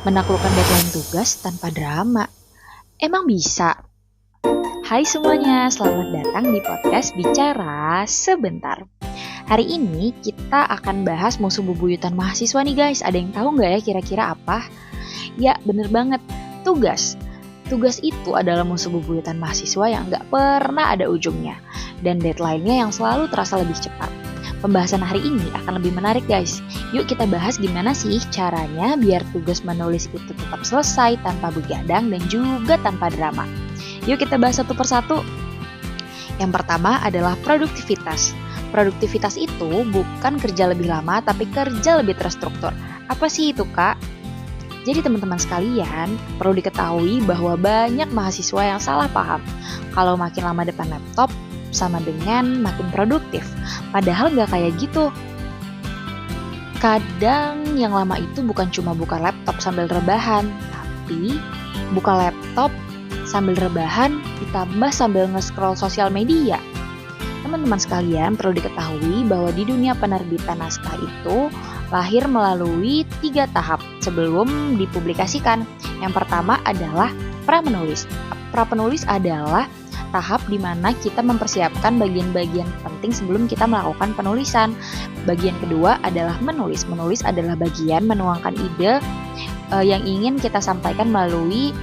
Menaklukkan deadline tugas tanpa drama. Emang bisa? Hai semuanya, selamat datang di podcast Bicara Sebentar. Hari ini kita akan bahas musuh bebuyutan mahasiswa nih guys. Ada yang tahu nggak ya kira-kira apa? Ya bener banget, tugas. Tugas itu adalah musuh bebuyutan mahasiswa yang nggak pernah ada ujungnya. Dan deadline-nya yang selalu terasa lebih cepat. Pembahasan hari ini akan lebih menarik guys. Yuk kita bahas gimana sih caranya biar tugas menulis itu tetap selesai tanpa begadang dan juga tanpa drama. Yuk kita bahas satu persatu. Yang pertama adalah produktivitas. Produktivitas itu bukan kerja lebih lama tapi kerja lebih terstruktur. Apa sih itu kak? Jadi teman-teman sekalian perlu diketahui bahwa banyak mahasiswa yang salah paham. Kalau makin lama depan laptop sama dengan makin produktif. Padahal nggak kayak gitu. Kadang yang lama itu bukan cuma buka laptop sambil rebahan, tapi buka laptop sambil rebahan ditambah sambil nge-scroll sosial media. Teman-teman sekalian perlu diketahui bahwa di dunia penerbitan naskah itu lahir melalui 3 tahap sebelum dipublikasikan. Yang pertama adalah pramenulis. Prapenulis adalah tahap di mana kita mempersiapkan bagian-bagian penting sebelum kita melakukan penulisan. Bagian kedua adalah menulis. Menulis adalah bagian menuangkan ide yang ingin kita sampaikan melalui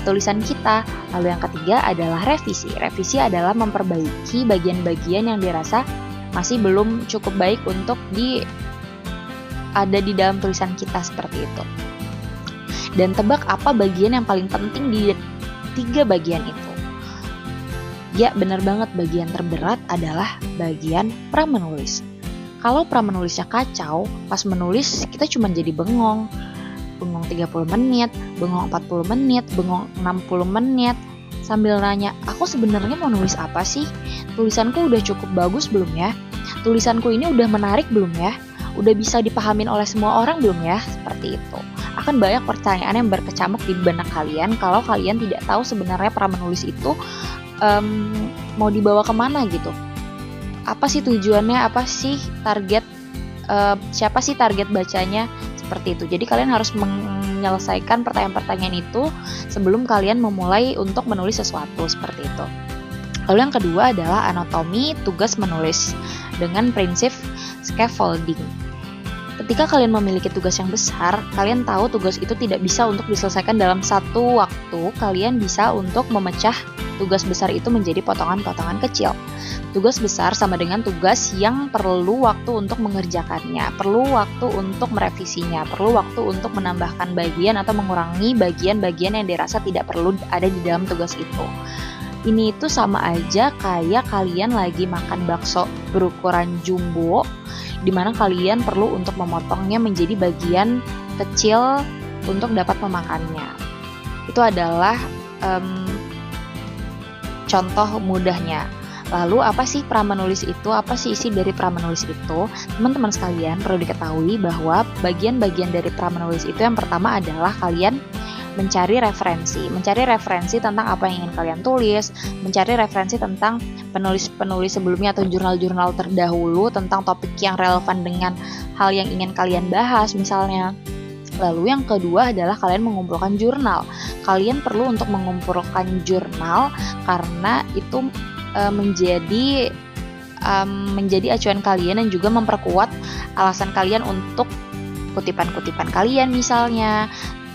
tulisan kita. Lalu yang ketiga adalah revisi. Revisi adalah memperbaiki bagian-bagian yang dirasa masih belum cukup baik untuk ada di dalam tulisan kita seperti itu. Dan tebak apa bagian yang paling penting di 3 bagian itu? Ya benar banget, bagian terberat adalah bagian pramenulis. Kalau pramenulisnya kacau, pas menulis kita cuma jadi bengong. Bengong 30 menit, bengong 40 menit, bengong 60 menit. Sambil nanya, aku sebenarnya mau nulis apa sih? Tulisanku udah cukup bagus belum ya? Tulisanku ini udah menarik belum ya? Udah bisa dipahamin oleh semua orang belum ya? Seperti itu. Akan banyak pertanyaan yang berkecamuk di benak kalian kalau kalian tidak tahu sebenarnya pramenulis itu mau dibawa kemana gitu. Apa sih tujuannya, apa sih target, siapa sih target bacanya, seperti itu. Jadi kalian harus menyelesaikan pertanyaan-pertanyaan itu sebelum kalian memulai untuk menulis sesuatu, seperti itu. Lalu yang kedua adalah anatomi tugas menulis dengan prinsip scaffolding. Ketika kalian memiliki tugas yang besar, kalian tahu tugas itu tidak bisa untuk diselesaikan dalam satu waktu. Kalian bisa untuk memecah tugas besar itu menjadi potongan-potongan kecil. Tugas besar sama dengan tugas yang perlu waktu untuk mengerjakannya, perlu waktu untuk merevisinya, perlu waktu untuk menambahkan bagian atau mengurangi bagian-bagian yang dirasa tidak perlu ada di dalam tugas itu. Ini itu sama aja kayak kalian lagi makan bakso berukuran jumbo, di mana kalian perlu untuk memotongnya menjadi bagian kecil untuk dapat memakannya. Itu adalah contoh mudahnya. Lalu apa sih pramenulis itu? Apa sih isi dari pramenulis itu? Teman-teman sekalian perlu diketahui bahwa bagian-bagian dari pramenulis itu yang pertama adalah kalian mencari referensi tentang apa yang ingin kalian tulis, mencari referensi tentang penulis-penulis sebelumnya atau jurnal-jurnal terdahulu tentang topik yang relevan dengan hal yang ingin kalian bahas misalnya. Lalu yang kedua adalah kalian mengumpulkan jurnal. Kalian perlu untuk mengumpulkan jurnal karena itu menjadi acuan kalian dan juga memperkuat alasan kalian untuk kutipan-kutipan kalian misalnya.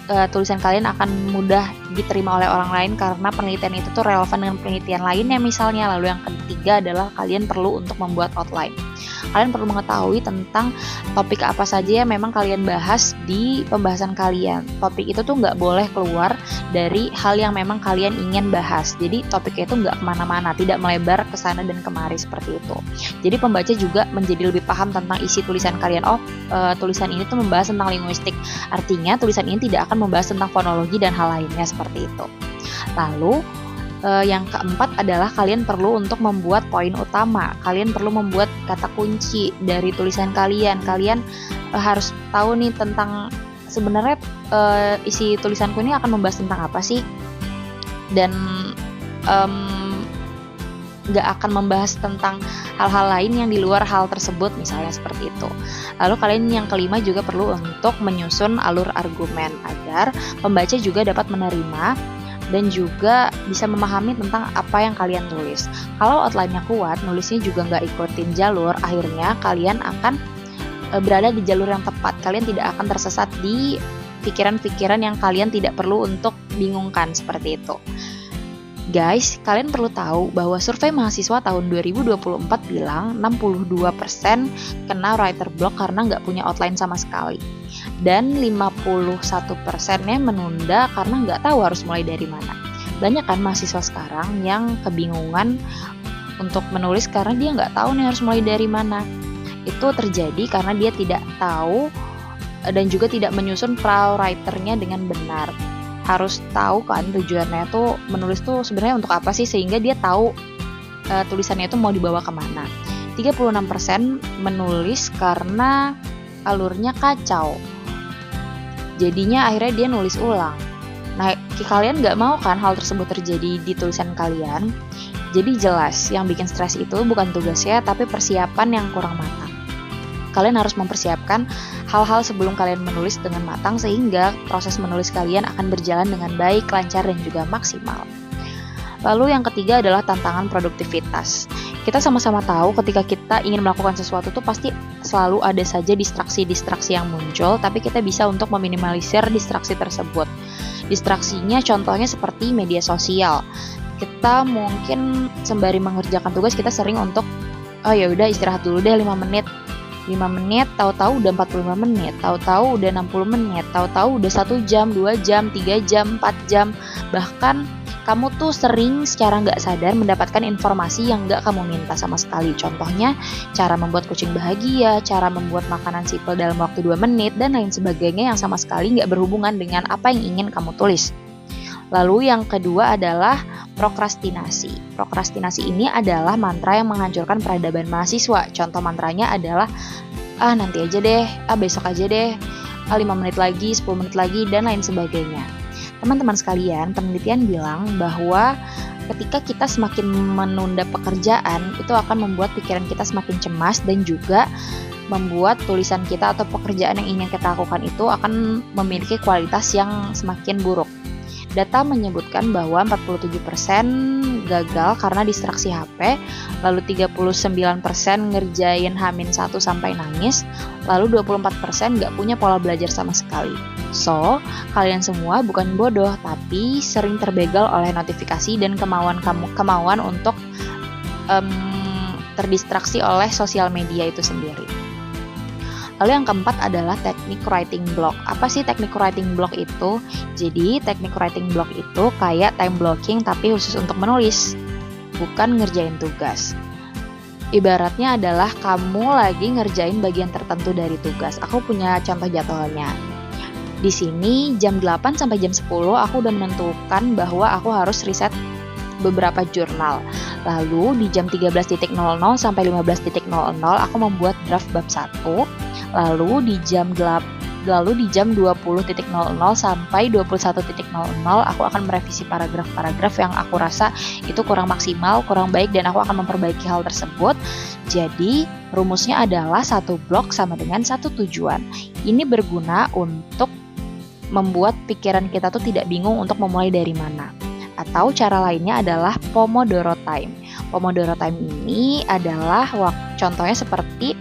Tulisan kalian akan mudah diterima oleh orang lain karena penelitian itu tuh relevan dengan penelitian lainnya misalnya. Lalu yang ketiga adalah kalian perlu untuk membuat outline. Kalian perlu mengetahui tentang topik apa saja yang memang kalian bahas di pembahasan kalian. Topik itu tuh nggak boleh keluar dari hal yang memang kalian ingin bahas. Jadi topiknya itu nggak kemana-mana, tidak melebar ke sana dan kemari seperti itu. Jadi pembaca juga menjadi lebih paham tentang isi tulisan kalian. Tulisan ini tuh membahas tentang linguistik. Artinya tulisan ini tidak akan membahas tentang fonologi dan hal lainnya seperti itu. Lalu yang keempat adalah kalian perlu untuk membuat poin utama. Kalian perlu membuat kata kunci dari tulisan kalian. Kalian harus tahu nih tentang sebenarnya isi tulisanku ini akan membahas tentang apa sih. Dan nggak akan membahas tentang hal-hal lain yang di luar hal tersebut, misalnya seperti itu. Lalu kalian yang kelima juga perlu untuk menyusun alur argumen agar pembaca juga dapat menerima dan juga bisa memahami tentang apa yang kalian tulis. Kalau outline-nya kuat, nulisnya juga nggak ikutin jalur, akhirnya kalian akan berada di jalur yang tepat. Kalian tidak akan tersesat di pikiran-pikiran yang kalian tidak perlu untuk bingungkan, seperti itu. Guys, kalian perlu tahu bahwa survei mahasiswa tahun 2024 bilang 62% kena writer block karena nggak punya outline sama sekali. Dan 51%-nya menunda karena nggak tahu harus mulai dari mana. Banyak kan mahasiswa sekarang yang kebingungan untuk menulis karena dia nggak tahu nih harus mulai dari mana. Itu terjadi karena dia tidak tahu dan juga tidak menyusun writer-nya dengan benar. Harus tahu kan tujuannya tuh menulis tuh sebenarnya untuk apa sih, sehingga dia tahu tulisannya itu mau dibawa kemana. 36% menulis karena alurnya kacau, jadinya akhirnya dia nulis ulang. Nah, kalian nggak mau kan hal tersebut terjadi di tulisan kalian. Jadi jelas yang bikin stres itu bukan tugasnya, tapi persiapan yang kurang matang. Kalian harus mempersiapkan hal-hal sebelum kalian menulis dengan matang sehingga proses menulis kalian akan berjalan dengan baik, lancar, dan juga maksimal. Lalu yang ketiga adalah tantangan produktivitas. Kita sama-sama tahu ketika kita ingin melakukan sesuatu tuh pasti selalu ada saja distraksi-distraksi yang muncul, tapi kita bisa untuk meminimalisir distraksi tersebut. Distraksinya contohnya seperti media sosial. Kita mungkin sembari mengerjakan tugas kita sering untuk ya udah istirahat dulu deh 5 menit, tahu-tahu udah 45 menit, tahu-tahu udah 60 menit, tahu-tahu udah 1 jam, 2 jam, 3 jam, 4 jam. Bahkan kamu tuh sering secara nggak sadar mendapatkan informasi yang nggak kamu minta sama sekali. Contohnya, cara membuat kucing bahagia, cara membuat makanan simpel dalam waktu 2 menit, dan lain sebagainya yang sama sekali nggak berhubungan dengan apa yang ingin kamu tulis. Lalu yang kedua adalah prokrastinasi. Prokrastinasi ini adalah mantra yang menghancurkan peradaban mahasiswa. Contoh mantranya adalah nanti aja deh, besok aja deh, 5 menit lagi, 10 menit lagi, dan lain sebagainya. Teman-teman sekalian, penelitian bilang bahwa ketika kita semakin menunda pekerjaan, itu akan membuat pikiran kita semakin cemas dan juga membuat tulisan kita atau pekerjaan yang ingin kita lakukan itu akan memiliki kualitas yang semakin buruk. Data menyebutkan bahwa 47% gagal karena distraksi HP, lalu 39% ngerjain H-1 sampai nangis, lalu 24% nggak punya pola belajar sama sekali. So, kalian semua bukan bodoh, tapi sering terbegal oleh notifikasi dan kemauan untuk terdistraksi oleh sosial media itu sendiri. Lalu yang keempat adalah teknik writing block. Apa sih teknik writing block itu? Jadi teknik writing block itu kayak time blocking tapi khusus untuk menulis, bukan ngerjain tugas. Ibaratnya adalah kamu lagi ngerjain bagian tertentu dari tugas. Aku punya contoh jadwalnya. Di sini jam 8 sampai jam 10 aku udah menentukan bahwa aku harus riset beberapa jurnal. Lalu di jam 13.00 sampai 15.00 aku membuat draft bab 1. Lalu di jam 20.00 sampai 21.00 aku akan merevisi paragraf-paragraf yang aku rasa itu kurang maksimal, kurang baik, dan aku akan memperbaiki hal tersebut. Jadi rumusnya adalah 1 blok sama dengan 1 tujuan. Ini berguna untuk membuat pikiran kita tuh tidak bingung untuk memulai dari mana. Atau cara lainnya adalah Pomodoro Time. Pomodoro Time ini adalah contohnya seperti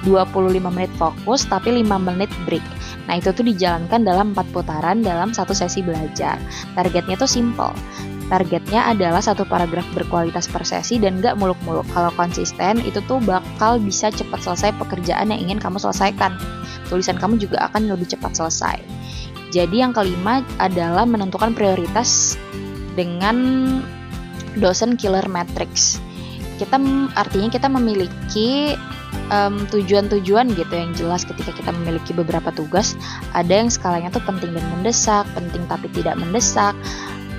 25 menit fokus tapi 5 menit break. Nah, itu tuh dijalankan dalam 4 putaran dalam 1 sesi belajar. Targetnya tuh simple. Targetnya adalah 1 paragraf berkualitas per sesi dan gak muluk-muluk. Kalau konsisten, itu tuh bakal bisa cepat selesai pekerjaan yang ingin kamu selesaikan. Tulisan kamu juga akan lebih cepat selesai. Jadi yang kelima adalah menentukan prioritas dengan dosen killer matrix. Artinya kita memiliki tujuan-tujuan gitu yang jelas ketika kita memiliki beberapa tugas. Ada yang skalanya tuh penting dan mendesak, penting tapi tidak mendesak,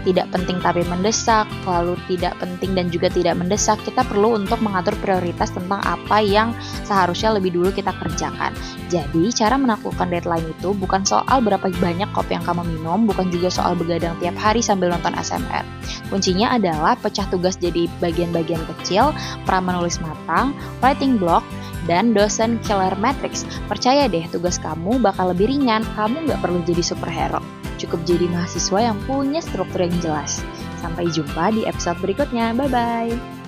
tidak penting tapi mendesak, lalu tidak penting dan juga tidak mendesak. Kita perlu untuk mengatur prioritas tentang apa yang seharusnya lebih dulu kita kerjakan. Jadi, cara menaklukkan deadline itu bukan soal berapa banyak kopi yang kamu minum, bukan juga soal begadang tiap hari sambil nonton SMR. Kuncinya adalah pecah tugas jadi bagian-bagian kecil, menulis matang, writing block, dan dosen killer matrix. Percaya deh, tugas kamu bakal lebih ringan. Kamu nggak perlu jadi superhero. Cukup jadi mahasiswa yang punya struktur yang jelas. Sampai jumpa di episode berikutnya. Bye-bye.